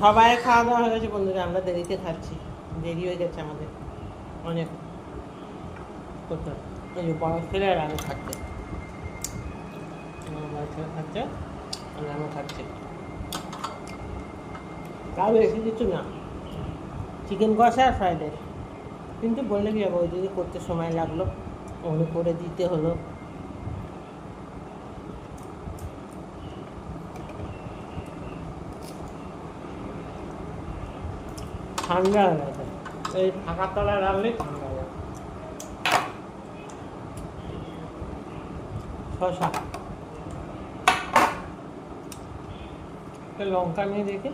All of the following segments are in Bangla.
সবাই খাওয়া দাওয়া হয়ে গেছে বন্ধুরা, আমরা দেরিতে খাচ্ছি, দেরি হয়ে গেছে আমাদের অনেক করতে। ওই যে বড় ছেলে আর আমি খাচ্ছে, আমার বড় ছেলে খাচ্ছে আর আমি খাচ্ছি। তাও বেশি কিছু না, চিকেন কষা আর ফ্রাইড রাইস। কিন্তু বললে কি যাবো, ওই দিকে করতে সময় লাগলো, ওগুলো করে দিতে হলো। ঠান্ডা হয়ে গেছে, এই ফাঁকা তলায় রাখলে ঠান্ডা হয়ে যাবে। শশা, লঙ্কা নিয়ে দেখি,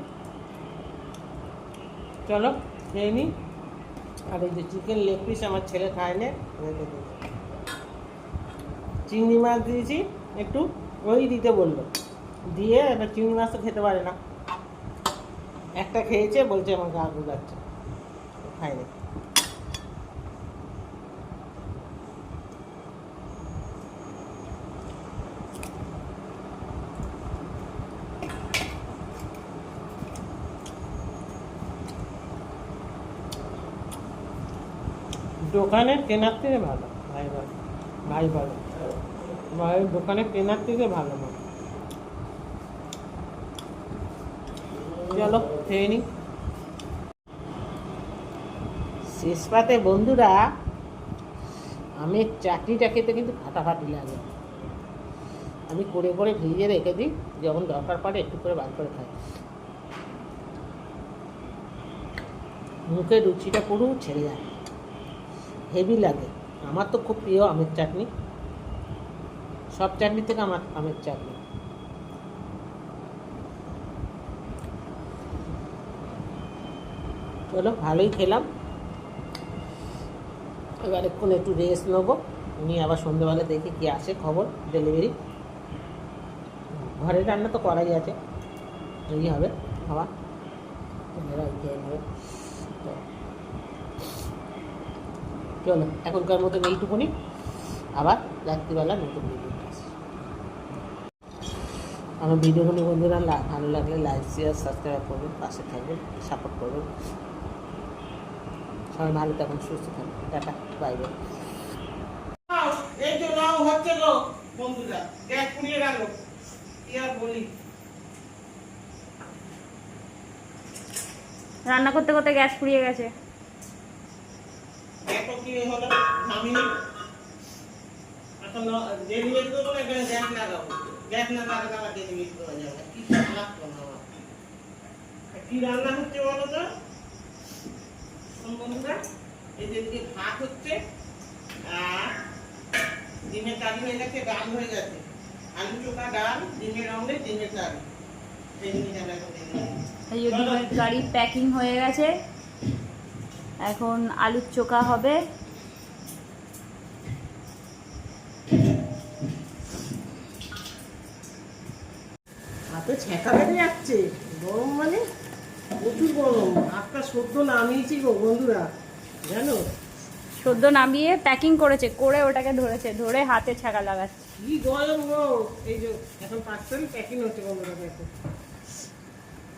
চলো খেয়ে নিই। আর এই যে চিকেন লেগ পিস আমার ছেলে খায় না, রেখে দিয়েছি। চিংড়ি মাছ দিয়েছি একটু, ওই দিতে বললো, দিয়ে এবার চিংড়ি মাছ তো খেতে পারে না, একটা খেয়েছে, বলছে আমার গা গুলাচ্ছে, খায়নি। দোকানে কেনার থেকে ভালো, ভাই ভালো, ভাই ভালো, ভাই দোকানে কেনার থেকে ভালো না। চলো খেয়ে নি। শেষ পাতে বন্ধুরা, আমের চাটনিটা খেতে কিন্তু ফাটাফাটি লাগে। আমি করে করে ভিজিয়ে রেখে দিই, যখন দরকার পড়ে একটু করে বার করে খাই। মুখে রুচিটা পুরো ছেড়ে যায়, হেভি লাগে। আমার তো খুব প্রিয় আমের চাটনি, সব চাটনি থেকে আমার আমের চাটনি। চলো ভালোই খেলাম, এবার এক্ষুন একটু রেস্ট নেবো, নিয়ে আবার সন্ধ্যেবেলা দেখি কি আসে খবর ডেলিভারি। ঘরের রান্না তো করাই আছে, এই হবে খাওয়া, ওই খেয়ে নেবে। চলো এখনকার মতন এইটুকুনি, আবার রাত্রিবেলা নতুন ভিডিও আসে। আমার ভিডিওগুলি বন্ধুরা ভালো লাগলে লাইক শেয়ার সাবস্ক্রাইব করবেন, পাশে থাকবেন, সাপোর্ট করবেন। সবাই ভালো থাকুন, সুস্থ থাকুন, টাটা, বাই বাই। এই তো নাও হচ্ছে গো বন্ধুরা, গ্যাস পুড়িয়ে রাখো, কি আর বলি। রান্না করতে করতে গ্যাস ফুরিয়ে গেছে। এত কি হলো, নামিয়ে এখন ডেলিভারি করবো না, এখানে গ্যাস লাগাবো, গ্যাস না লাগালে আমার ডেলিভারি করা যাবে না। কি লাগতো না আমার, কি রান্না হচ্ছে বলো তো বন্ধুরা। এই যে এদিকে ভাত হচ্ছে, আর ডিমের কারি হয়ে গেছে, ডাল হয়ে গেছে, আলু চোখা ডাল, ডিমের অমলেট, ডিমের কারি। এই যে ডিমের কারি প্যাকিং হয়ে গেছে, এখন আলুর চোখা হবে। হাতে ছ্যাঁকা বেড়ে যাচ্ছে, গরম মানে প্রচুর গরম। ভাতটা সদ্য নামিয়েছি গো বন্ধুরা, জানো, সদ্য নামিয়ে প্যাকিং করেছে, করে ওটাকে ধরেছে, ধরে হাতে ছ্যাঁকা লাগাচ্ছে। কি গরম গো। এই যে এখন পার্সেল প্যাকিং হচ্ছে বন্ধুরা, দেখো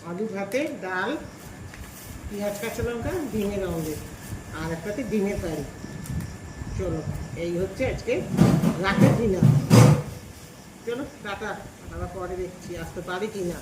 আলু ভাতে, ডাল, পেঁয়াজ কাঁচা লঙ্কা, ডিমের অমলেট, আর একটাতে ডিমের কারি। চলো এই হচ্ছে আজকে রাতের ডিনার। চলো টাটা, আবার পরে দেখছি আসতে পারি কি না।